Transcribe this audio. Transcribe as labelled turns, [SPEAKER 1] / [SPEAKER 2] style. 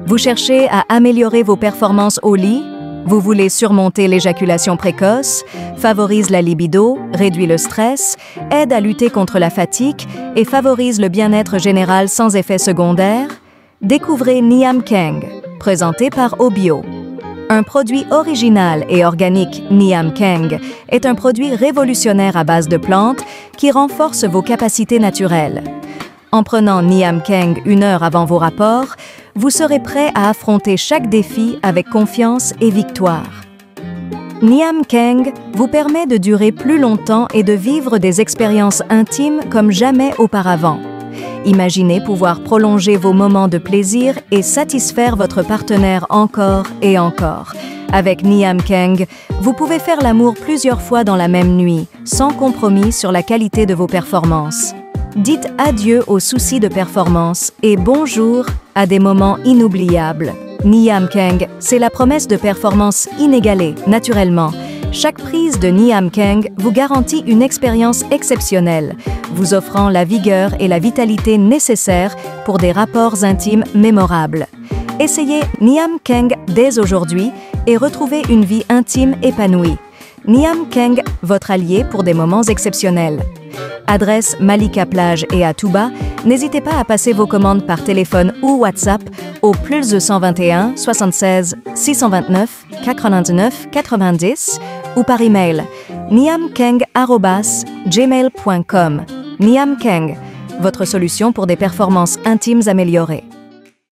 [SPEAKER 1] Vous cherchez à améliorer vos performances au lit? Vous voulez surmonter l'éjaculation précoce, favorise la libido, réduit le stress, aide à lutter contre la fatigue et favorise le bien-être général sans effets secondaires? Découvrez Niam Kang, présenté par Obio. Un produit original et organique Niam Kang est un produit révolutionnaire à base de plantes qui renforce vos capacités naturelles. En prenant Niam Kang 1 heure avant vos rapports, vous serez prêt à affronter chaque défi avec confiance et victoire. Niam Kang vous permet de durer plus longtemps et de vivre des expériences intimes comme jamais auparavant. Imaginez pouvoir prolonger vos moments de plaisir et satisfaire votre partenaire encore et encore. Avec Niam Kang, vous pouvez faire l'amour plusieurs fois dans la même nuit, sans compromis sur la qualité de vos performances. Dites adieu aux soucis de performance et bonjour à des moments inoubliables. Niam Kang, c'est la promesse de performance inégalée, naturellement. Chaque prise de Niam Kang vous garantit une expérience exceptionnelle, vous offrant la vigueur et la vitalité nécessaires pour des rapports intimes mémorables. Essayez Niam Kang dès aujourd'hui et retrouvez une vie intime épanouie. Niam Kang, votre allié pour des moments exceptionnels. Adresse Malika Plage et à Touba, n'hésitez pas à passer vos commandes par téléphone ou WhatsApp au +221 76 629 99 90 ou par email niamkang@gmail.com. Niam Kang, votre solution pour des performances intimes améliorées.